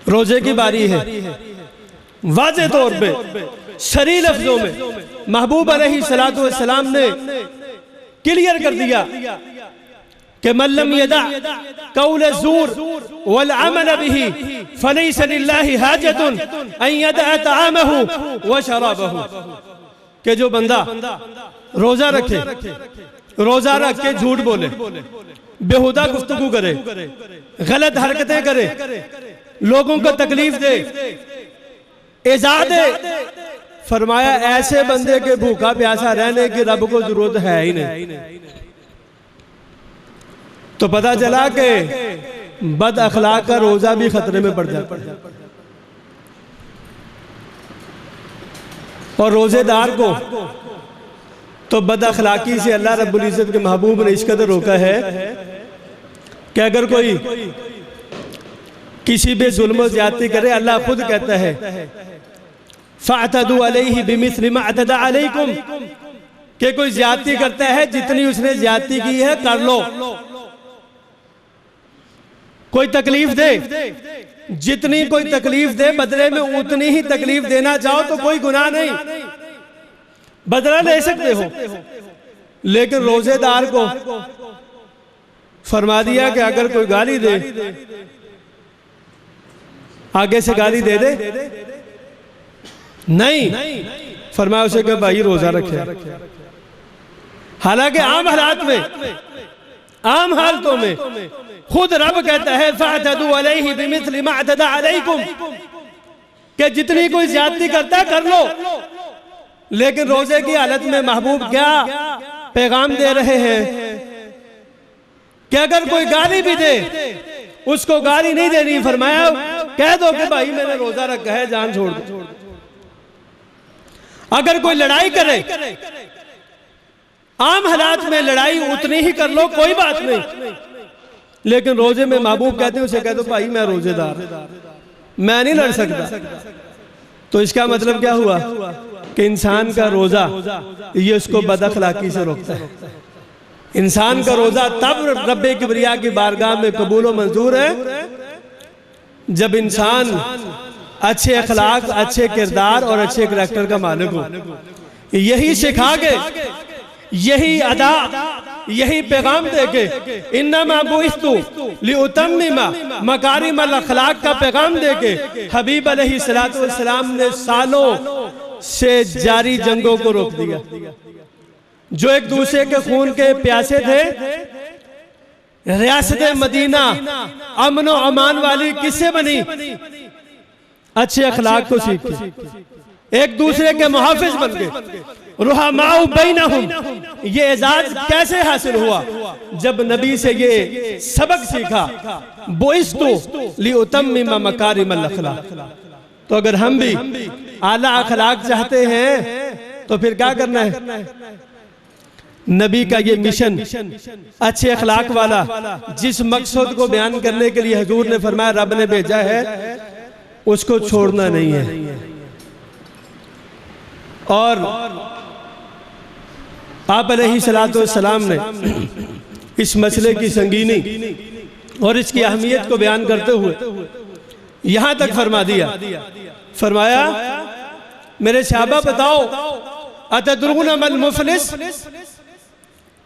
रोजे की बारी है। वाज़े तौर पे सरी लफ्जों में महबूब अलैहिस्सलातु वस्सलाम ने क्लियर कर दिया कि मल्लम यदा कौल ज़ूर वल अमल बिही फलैसा लिल्लाहि हाजतुन अन यदा तआमहु व शराबहु, कि जो बंदा रोजा रखे, रोजा रख के झूठ बोले, बेहुदा गुफ्तगू करे, गलत हरकतें करे, लोगों को तकलीफ दे, इज़ा दे, फरमाया ऐसे बंदे के भूखा प्यासा रहने की रब को जरूरत है ही नहीं। तो पता चला कि बद अखलाक का रोजा भी खतरे में पड़ जाता है। और रोजेदार को तो बद अखलाकी से अल्लाह रब्बुल इज्जत के महबूब ने इस कदर रोका है कि अगर कोई किसी पे जुल्म ज्यादती करे, अल्लाह खुद कहता है फ़अतदू अलैहि बिमिस्लि मा अतदा अलैकुम, कि कोई ज्यादती करता है जितनी उसने ज्यादती की है कर लो। कोई तकलीफ दे, जितनी कोई तकलीफ दे बदले में उतनी ही तकलीफ देना चाहो तो कोई गुनाह नहीं, बदला ले सकते हो। लेकिन रोजेदार को फरमा दिया कि अगर कोई गाली दे, आगे से गाली दे दे, नहीं, फरमाया उसे कि भाई रोजा रखे। हालांकि आम हालात में, आम हालतों में खुद रब कहता है फ़अतदू अलैहि बिमिस्लि मा अतदा अलैकुम, कि जितनी कोई ज्यादती करता कर लो। लेकिन रोजे की हालत में महबूब क्या पैगाम दे रहे हैं कि अगर कोई गाली भी दे उसको गाली नहीं देनी, फरमाया कह दो कि भाई मैंने रोजा रखा है, जान छोड़ दो। अगर कोई लड़ाई करे, आम हालात में लड़ाई उतनी ही कर लो, कोई बात नहीं, लेकिन रोजे में महबूब कहते हैं उसे कह दो भाई मैं रोजेदार, मैं नहीं लड़ सकता। तो इसका मतलब क्या हुआ कि इंसान का रोजा ये उसको बदअखलाकी से रोकता है। इंसान का रोजा तब रब्बे किबरिया की बारगाह में कबूल व मंजूर है जब इंसान अच्छे अखलाक, अच्छे किरदार और अच्छे करैक्टर का मालिक हो। यही सिखा के, यही अदा, यही पैगाम देके इन्नमा बुइस्तु लिउतम्मिमा मकारिमल अखलाक का पैगाम देके हबीब अलैहिस्सलातु वस्सलाम ने सालों से जारी जंगों को रोक दिया। जो एक दूसरे के खून के प्यासे थे, रियासत मदीना अमन और अमान वाली किससे बनी? अच्छे अखलाक को सीख के एक दूसरे के मुहाफिज बन गए। रुहमाउ बैनहुम, ये एजाज कैसे हासिल हुआ? जब नबी से ये सबक सीखा, बुइस्तु लिउतम्मिमा मकारिमल अखलाक। तो अगर हम भी आला अखलाक चाहते हैं तो फिर क्या करना है? नबी का ये मिशन अच्छे अखलाक वाला, जिस मकसद को बयान करने के लिए हुजूर ने फरमाया रब ने भेजा है, उसको छोड़ना नहीं है। और आप अलैहिस्सलातु वस्सलाम ने इस मसले की संगीनी और इसकी अहमियत को बयान करते हुए यहां तक फरमा दिया, फरमाया मेरे सहाबा बताओ अतदरुना मल मुफलिस,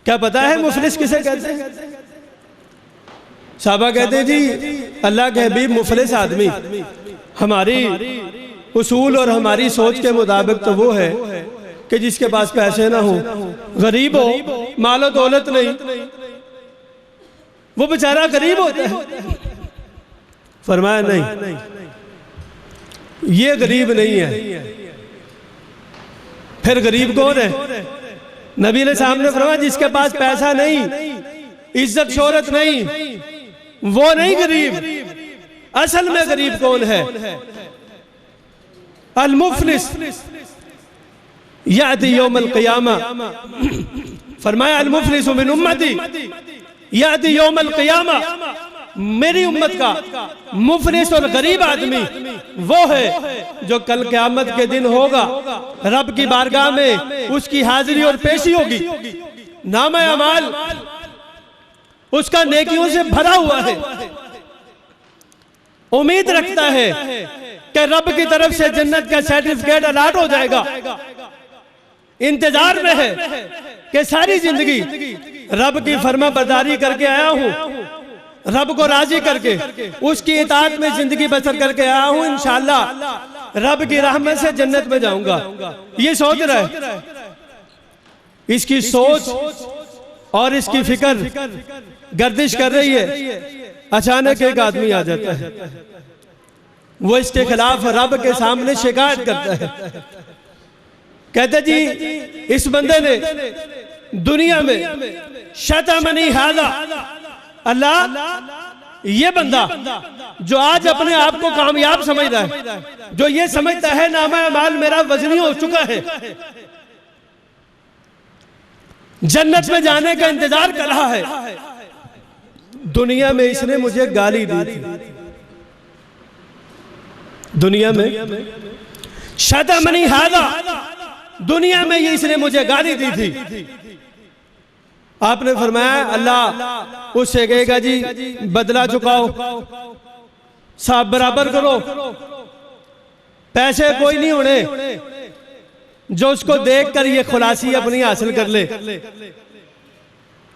क्या पता है मुफलिस किसे कहते हैं? सहाबा कहते हैं जी अल्लाह के हबीब मुफलिस आदमी हमारी उसूल और हमारी सोच के मुताबिक तो वो है कि जिसके पास पैसे ना हो, गरीब हो, मालो दौलत नहीं, वो बेचारा गरीब होता है। फरमाया नहीं, ये गरीब नहीं है। फिर गरीब कौन है? नबी ने सामने फरमाया जिसके पास पैसा नहीं, इज्जत शोहरत नहीं, वो नहीं गरीब। असल में गरीब कौन है? अल मुफलिस याती यौमल क़ियामा, फरमाया अल मुफलिस मिन उम्मती याती यौमल क़ियामा, मेरी उम्मत का मुफलिस और गरीब आदमी वो है जो कल क़यामत के दिन होगा, रब की बारगाह में उसकी हाजिरी और पेशी होगी। नाम अमाल उसका नेकियों से भरा हुआ है, उम्मीद रखता है कि रब की तरफ से जन्नत का सर्टिफिकेट अलॉट हो जाएगा, इंतजार में है कि सारी जिंदगी रब की फर्माबरदारी करके आया हूं, रब को राजी करके उसकी इताअत में जिंदगी बसर करके आया हूं, इंशाअल्लाह रब की रहमत से जन्नत में जाऊंगा। ये सोच रहा है। इसकी सोच और इसकी फिक्र गर्दिश कर रही है। अचानक एक आदमी आ जाता है, वो इसके खिलाफ रब के सामने शिकायत करता है। कहते जी इस बंदे ने दुनिया में शतमनी हादा, अल्लाह ये बंदा जो आज अपने आप को कामयाब समझ रहा है, जो ये समझता है नामा अमाल मेरा वजनी हो चुका है, जन्नत में जाने का इंतजार कर रहा है, दुनिया में इसने मुझे गाली दी थी, दुनिया में शतमनी हादा, दुनिया में ये इसने मुझे गाली दी थी। आपने फरमाया अल्लाह उससे कहेगा जी बदला चुकाओ, साफ बराबर करो, पैसे कोई नहीं होने जो उसको देखकर ये खुलासी अपनी हासिल कर ले।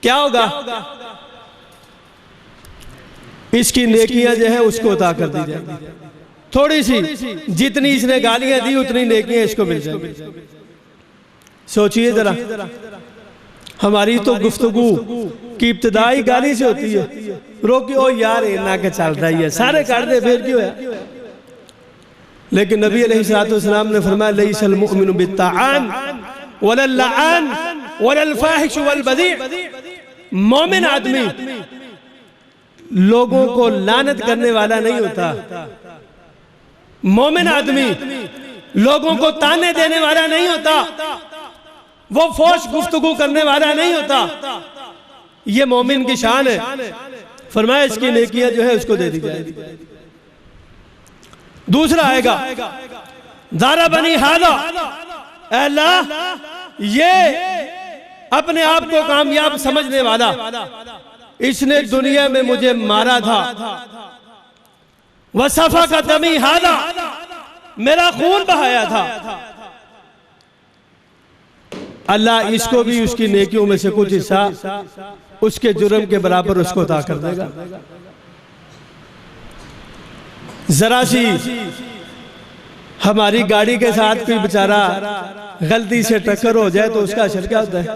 क्या होगा? इसकी नेकियां जो है उसको अता कर दी जाएगी, थोड़ी सी, जितनी इसने गालियां दी उतनी नेकियां इसको मिल जाएंगी। सोचिए जरा, हमारी तो गुफ्तगू की इब्तिदाई गाली से होती है, रोकी ओ यार इन्ना के चल रही है, सारे काट दे फिर क्यों है। लेकिन नबी अलैहिस्सलाम ने फरमाया लैसल मुमिनु बित्ताआन वलल लआन वलल फाहिश वल बदी, मोमिन आदमी लोगों को लानत करने वाला नहीं होता, मोमिन आदमी लोगों को ताने देने वाला नहीं होता, वो फोश गुफ्तगू करने वाला नहीं होता। ये मोमिन की शान है। फरमाया इसकी नेकियां जो है उसको दे दी जाएगी। दूसरा आएगा दारा बनी हादा, अल्लाह ये अपने आप को कामयाब समझने वाला, इसने दुनिया में मुझे मारा था, वसफा का दमी हादा, मेरा खून बहाया था, अल्लाह इसको भी उसकी नेकियों में से कुछ हिस्सा उसके जुर्म के बराबर उसको अता कर देगा। जरा सी हमारी गाड़ी के साथ कोई बेचारा गलती से टक्कर हो जाए तो उसका असर क्या होता है?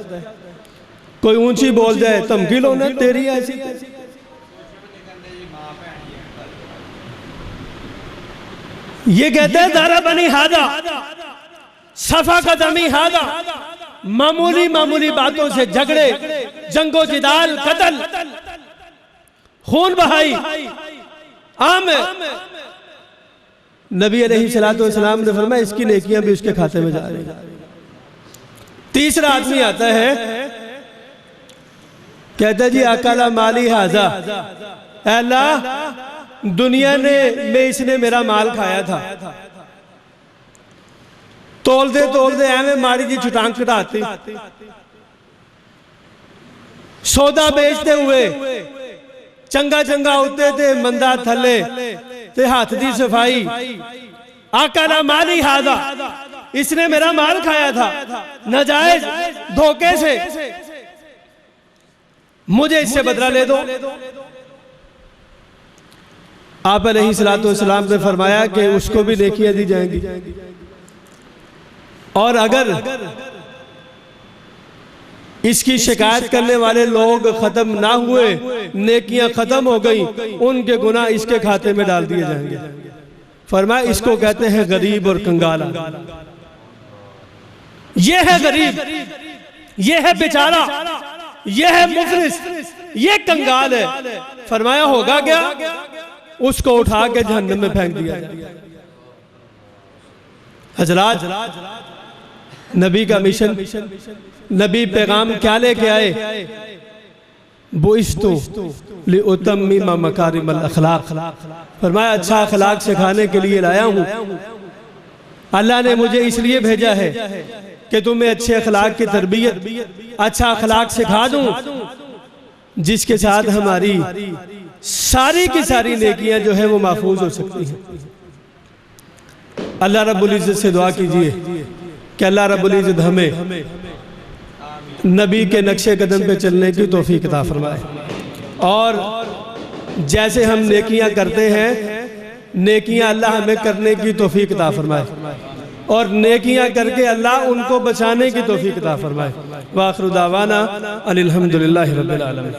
कोई ऊंची बोल जाए धमकी लो ना तेरी ऐसी, ये कहते हैं दारा बनी हादा, सफा का दमी हादा, मामूली मामूली बातों से झगड़े, जंगो जिदाल, कत्ल, खून बहाई आम है। नबी अलैहिस्सलाम ने फरमाया इसकी नेकियां भी उसके खाते में जा रही हैं। तीसरा आदमी आता है, कहता है जी अकाला माली हाजा, अल्लाह दुनिया में इसने मेरा माल खाया था, तोलते तोलते एवं माड़ी जी छुटांग कटाती, सौदा बेचते हुए चंगा चंगा होते थे, मंदा थले ते हाथ दी सफाई, आकाला माली हादा, इसने मेरा माल खाया था नाजायज धोखे से, मुझे इससे बदला ले दो। आप अलैहिस्सलाम ने फरमाया कि उसको भी नेकियां दी जाएंगी, और अगर इसकी शिकायत करने वाले लोग खत्म ना हुए, नेकियां खत्म हो गई, उनके गुनाह इसके खाते में डाल दिए जाएंगे। फरमाया इसको कहते हैं गरीब और कंगाला, ये है गरीब, ये है बेचारा, ये है मुफलिस, ये कंगाल है। फरमाया होगा क्या? उसको उठा के जहन्नम में फेंक दिया जाए। हजरात, नबी का मिशन, नबी पैगाम क्या लेके आए? बुइस्तु लिउतम्मिम मकारिमल अखलाक, फरमाया अच्छा अखलाक सिखाने के लिए लाया हूं। अल्लाह ने मुझे इसलिए भेजा है कि तुम्हें अच्छे अखलाक की तरबियत, अच्छा अखलाक सिखा दूं। जिसके साथ हमारी सारी की सारी नेकियां जो है वो महफूज हो सकती हैं। अल्लाह रब्बुल इज़्ज़त से दुआ कीजिए कि अल्लाह रब्बुल इज़्ज़त हमें नबी के नक्शे कदम पे चलने की तौफीक अता फरमाए, और जैसे हम नेकियां करते हैं नेकियां अल्लाह हमें करने की तौफीक अता फरमाए, और नेकियां करके अल्लाह उनको बचाने की तौफीक अता फरमाए। व आखिरु दावाना अनिल हम्दुलिल्लाहि रब्बिल आलमीन।